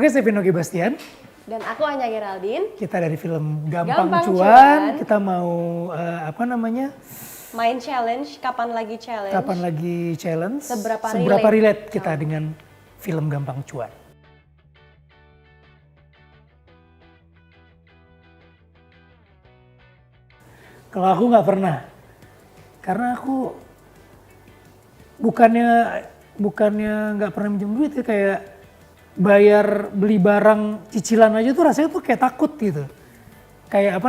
Oke, saya Vino Gebastian. Dan aku Anya Geraldine. Kita dari film Gampang Gampang Cuan. Cuan. Kita mau Main challenge, kapan lagi challenge? Kapan lagi challenge? Seberapa relate kita dengan film Gampang Cuan. Kalau aku nggak pernah, karena aku bukannya nggak pernah minjem duit ya, kayak bayar beli barang cicilan aja tuh rasanya tuh kayak takut gitu. Kayak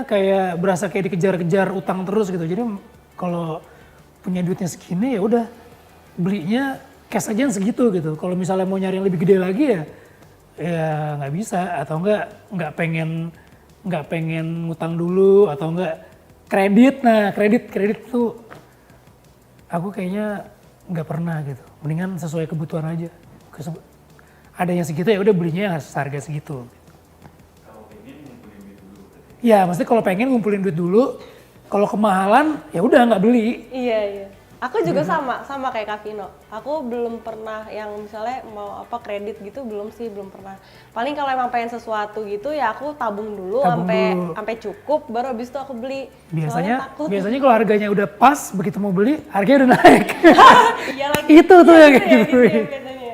kayak berasa kayak dikejar-kejar utang terus gitu. Jadi kalau punya duitnya segini ya udah belinya cash aja yang segitu gitu. Kalau misalnya mau nyari yang lebih gede lagi ya nggak bisa, atau nggak pengen ngutang dulu, atau nggak kredit. Nah kredit tuh aku kayaknya nggak pernah gitu. Mendingan sesuai kebutuhan aja. Ada yang segitu ya udah belinya harga segitu. Ya, maksudnya kalau pengen ngumpulin duit dulu, kalau kemahalan ya udah nggak beli. Iya. Aku juga sama kayak Kak Vino. Aku belum pernah yang misalnya mau kredit gitu, belum pernah. Paling kalau emang pengen sesuatu gitu ya aku tabung dulu sampai cukup, baru habis itu aku beli. Biasanya kalau harganya udah pas, begitu mau beli harganya udah naik. Iya lagi. Itu tuh yang kayak gitu. Gitu ya, biasanya.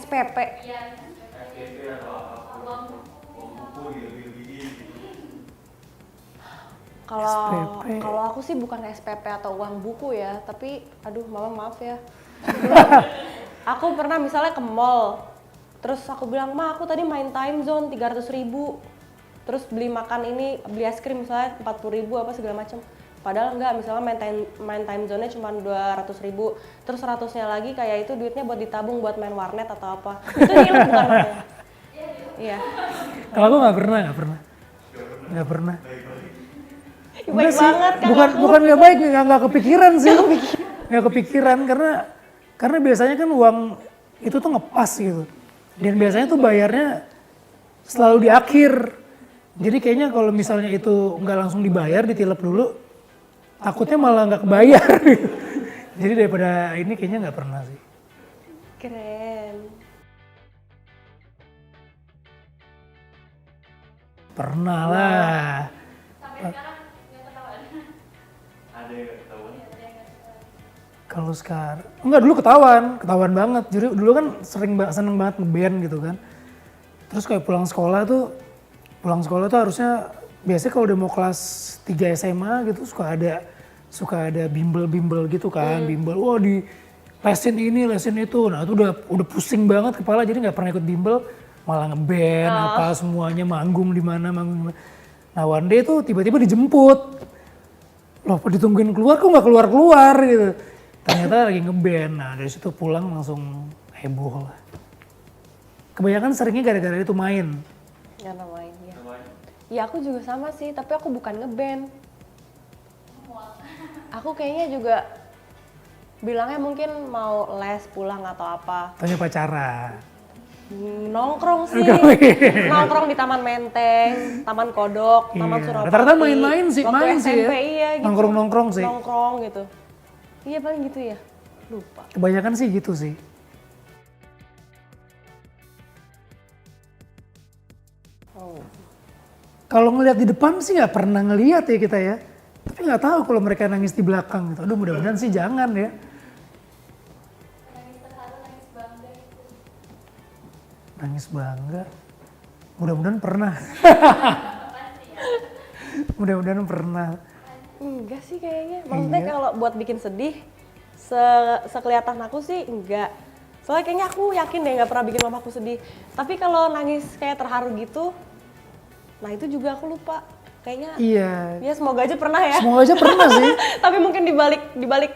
SPP. SPP atau apapun, uang buku dilebih-lebihin gitu. Kalau aku sih bukan SPP atau uang buku ya, tapi aduh mama maaf ya. Aku pernah misalnya ke mall, terus aku bilang, "Ma, aku tadi main time zone 300.000. Terus beli es krim misalnya 40.000 apa segala macam." Padahal enggak, misalnya main time zone-nya cuma 200.000, terus 100-nya lagi kayak itu duitnya buat ditabung buat main warnet atau apa. Itu hilang bukan aku. Iya. Kalau aku nggak pernah. Baik banget kan. Bukan nggak baik, nggak kepikiran sih. Nggak kepikiran karena biasanya kan uang itu tuh ngepas gitu. Dan biasanya tuh bayarnya selalu di akhir. Jadi kayaknya kalau misalnya itu nggak langsung dibayar, ditilep dulu, takutnya malah nggak kebayar. Jadi daripada ini kayaknya nggak pernah sih. Keren. Pernah lah. Ada yang nggak ketahuan? Kalau sekarang, enggak, dulu ketahuan banget. Jadi dulu kan seneng banget ngeband gitu kan. Terus kayak pulang sekolah tuh harusnya biasanya kalau udah mau kelas 3 SMA gitu suka ada bimbel gitu kan. Bimbel, wah di lesin ini, lesin itu. Nah itu udah pusing banget kepala, jadi nggak pernah ikut bimbel, malah ngeband apa semuanya, manggung di mana. Nah one day tuh tiba-tiba dijemput. Loh, ditungguin keluar kok nggak keluar gitu. Ternyata lagi ngeband. Nah dari situ pulang langsung heboh lah. Kebanyakan seringnya gara-gara itu main. Karena main ya. Ya aku juga sama sih, tapi aku bukan ngeband. Aku kayaknya juga bilangnya mungkin mau les pulang atau apa. Tanya pacaran. Nongkrong sih. Nongkrong di Taman Menteng, Taman Kodok, Taman Suropati. Rata-rata main sih SMP, ya. Iya gitu. Nongkrong sih. Nongkrong gitu. Iya paling gitu ya. Lupa. Kebanyakan sih gitu sih. Kalau ngelihat di depan sih nggak pernah ngelihat ya kita ya. Tapi nggak tahu kalau mereka nangis di belakang gitu. Aduh mudah-mudahan sih jangan ya. Nangis terharu, nangis bangga gitu. Nangis bangga. Mudah-mudahan pernah. Mudah-mudahan pernah. Enggak sih kayaknya. Maksudnya Iya. kalau buat bikin sedih, sekelihatan aku sih enggak. Soalnya kayaknya aku yakin deh nggak pernah bikin mamaku sedih. Tapi kalau nangis kayak terharu gitu, nah itu juga aku lupa. Kayaknya Iya. ya semoga aja pernah ya. Semoga aja pernah sih. Tapi mungkin di balik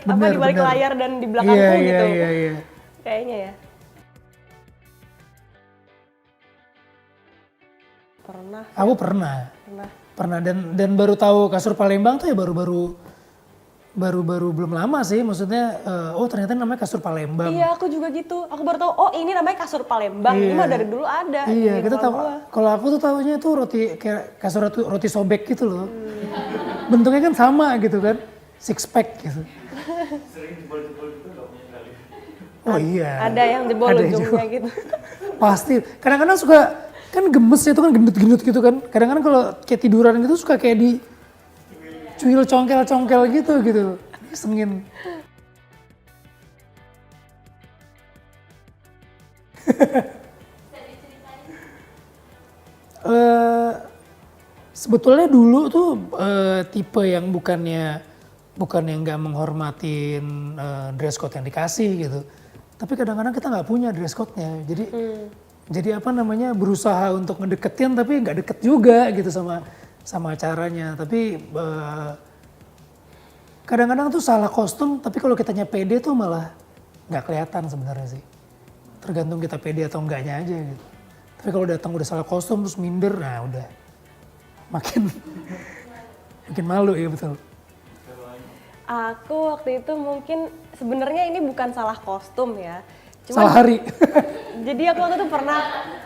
Bener. layar dan di belakangku gitu. Iya. Kayaknya ya. Pernah. Aku pernah. Pernah dan baru tahu kasur Palembang tuh ya baru belum lama sih, maksudnya oh ternyata namanya kasur Palembang. Iya, aku juga gitu. Aku baru tahu, oh ini namanya kasur Palembang. Ini mah dari dulu ada. Iya, di kita rumah tahu. gua. Kalau aku tuh tahunya itu kayak kasur roti sobek gitu loh. Bentuknya kan sama gitu kan, six pack gitu. Sering jebol-jebol gitu nggak punya Oh iya. Ada yang jebol Ada ujungnya juga. gitu. Pasti. Kadang-kadang suka, kan gemes itu kan gendut-gendut gitu kan. Kadang-kadang kalau kayak tiduran gitu suka kayak di cuil congkel-congkel gitu. Isengin. Sebetulnya dulu tuh tipe yang bukannya nggak menghormatin dress code yang dikasih gitu. Tapi kadang-kadang kita nggak punya dress code-nya. Jadi apa namanya, berusaha untuk ngedeketin tapi nggak deket juga gitu sama acaranya. Tapi kadang-kadang tuh salah kostum, tapi kalau kitanya pede tuh malah nggak kelihatan sebenarnya sih. Tergantung kita pede atau enggaknya aja gitu. Tapi kalau datang udah salah kostum terus minder, nah udah makin malu ya betul. Aku waktu itu mungkin sebenarnya ini bukan salah kostum ya. Salah hari. Jadi aku waktu itu pernah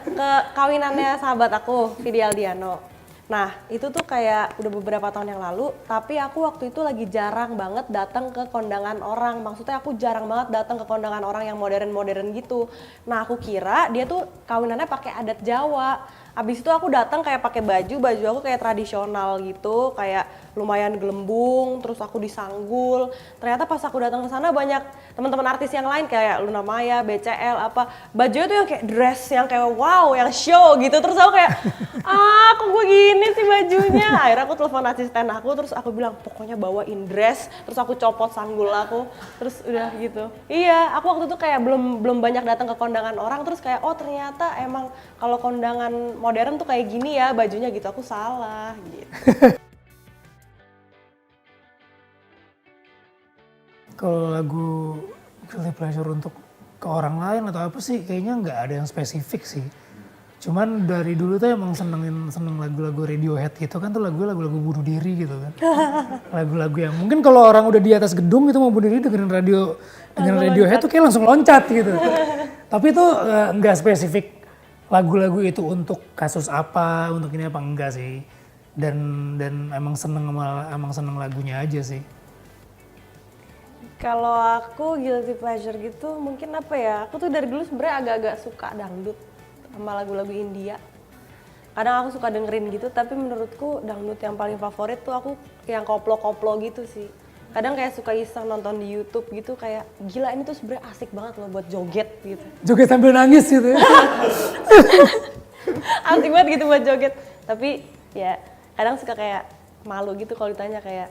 ke kawinannya sahabat aku, Vidi Aldiano. Nah itu tuh kayak udah beberapa tahun yang lalu, tapi aku waktu itu lagi jarang banget datang ke kondangan orang. Maksudnya aku jarang banget datang ke kondangan orang yang modern-modern gitu. Nah aku kira dia tuh kawinannya pakai adat Jawa. Abis itu aku datang kayak pakai baju aku kayak tradisional gitu, kayak lumayan gelembung, terus aku disanggul. Ternyata pas aku datang ke sana banyak teman-teman artis yang lain kayak Luna Maya, BCL apa, bajunya tuh yang kayak dress yang kayak wow, yang show gitu. Terus aku kayak, kok gue gini sih bajunya. Akhirnya aku telepon asisten aku, terus aku bilang pokoknya bawain dress, terus aku copot sanggul aku, terus udah gitu. Iya, aku waktu itu kayak belum banyak datang ke kondangan orang, terus kayak oh ternyata emang kalau kondangan modern tuh kayak gini ya bajunya gitu, aku salah gitu. Kalau lagu guilty pleasure untuk ke orang lain atau apa sih, kayaknya nggak ada yang spesifik sih. Cuman dari dulu tuh emang seneng lagu-lagu Radiohead gitu kan, tuh lagu-lagu bunuh diri gitu kan. Lagu-lagu yang mungkin kalau orang udah di atas gedung itu mau bunuh diri dengerin Radiohead tuh kayak langsung loncat gitu. Tapi itu nggak spesifik lagu-lagu itu untuk kasus apa, untuk ini apa, enggak sih. Dan emang seneng lagunya aja sih. Kalau aku guilty pleasure gitu mungkin apa ya, aku tuh dari dulu sebenarnya agak-agak suka dangdut sama lagu-lagu India. Kadang aku suka dengerin gitu, tapi menurutku dangdut yang paling favorit tuh aku yang koplo-koplo gitu sih. Kadang kayak suka iseng nonton di YouTube gitu, kayak gila ini tuh sebenarnya asik banget loh buat joget gitu. Joget sambil nangis gitu ya. Asik banget gitu buat joget. Tapi ya kadang suka kayak malu gitu kalau ditanya kayak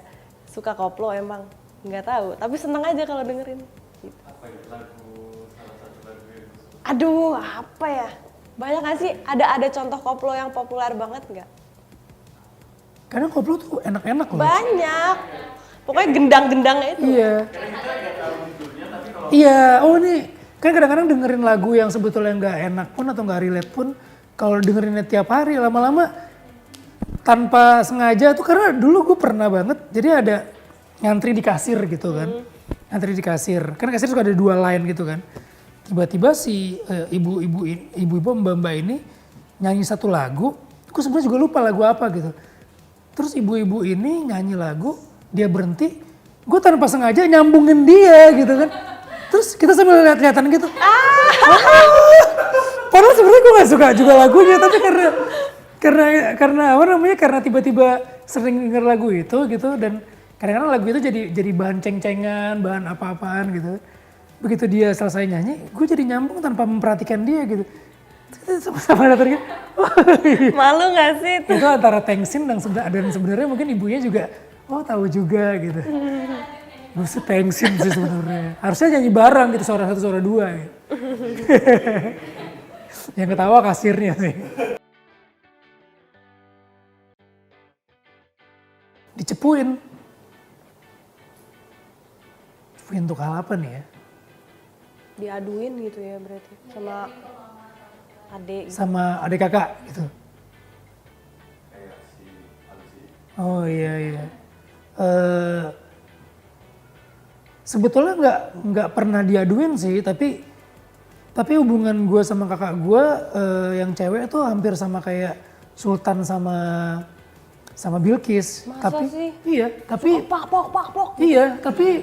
suka koplo emang. Nggak tahu, tapi seneng aja kalau dengerin. Gitu. Apa ya lagu, salah satu lagu yang suka? Aduh, apa ya? Banyak nggak sih? Ada contoh koplo yang populer banget nggak? Kadang koplo tuh enak-enak loh. Banyak. Pokoknya gendang-gendangnya itu. Iya. Iya, oh nih kan kadang-kadang dengerin lagu yang sebetulnya nggak enak pun atau nggak relate pun, kalau dengerinnya tiap hari lama-lama tanpa sengaja tuh, karena dulu gue pernah banget, jadi ada ngantri di kasir gitu kan. Ngantri di kasir. Kan kasir suka ada dua line gitu kan. Tiba-tiba si ibu-ibu mbak-mbak ini nyanyi satu lagu, aku sebenarnya juga lupa lagu apa gitu. Terus ibu-ibu ini nyanyi lagu, dia berhenti, gue tanpa sengaja nyambungin dia gitu kan. Terus kita sambil lihat-lihatan gitu. Padahal sebenarnya gue gak suka juga lagunya, tapi karena apa namanya, karena tiba-tiba sering denger lagu itu gitu, dan kadang-kadang lagu itu jadi bahan ceng-cengan, bahan apa-apaan gitu. Begitu dia selesai nyanyi, gue jadi nyambung tanpa memperhatikan dia gitu. Sama-sama datang gitu. Malu nggak sih itu? Itu antara tengsin dan sebenarnya mungkin ibunya juga, oh tahu juga gitu. Gue sih tengsin sih sebenarnya. Harusnya nyanyi bareng gitu, suara satu suara dua gitu. Yang ketawa kasirnya sih. Dicepuin. Cepuin untuk hal apa nih ya? Diaduin gitu ya berarti sama adik gitu. Sama adik kakak gitu. Oh iya. Sebetulnya nggak pernah diaduin sih, tapi hubungan gue sama kakak gue yang cewek tuh hampir sama kayak Sultan sama Bilqis. Masa tapi sih? iya, tapi Pak. iya, tapi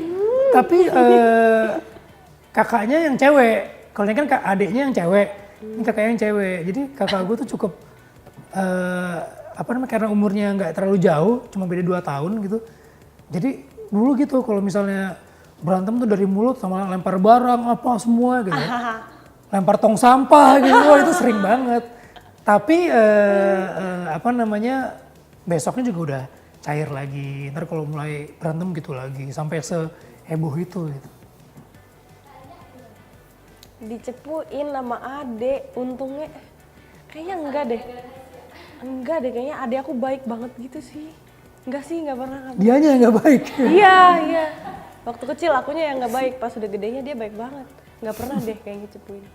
kakaknya yang cewek. Kalau ini kan adiknya yang cewek, ini kakaknya yang cewek. Jadi kakak gue tuh cukup karena umurnya nggak terlalu jauh, cuma beda 2 tahun gitu. Jadi dulu gitu kalau misalnya berantem tuh dari mulut sama lempar barang apa semua gitu. Lempar tong sampah gitu, wah, itu sering banget. Tapi besoknya juga udah cair lagi. Ntar kalau mulai berantem gitu lagi sampai seheboh itu gitu. Dicepuin sama adek, untungnya kayaknya enggak deh kayaknya adek aku baik banget gitu sih. Enggak pernah. Dianya yang nggak baik. Iya waktu kecil akunya yang nggak baik, pas udah gedenya dia baik banget, nggak pernah deh kayak ngecepuin.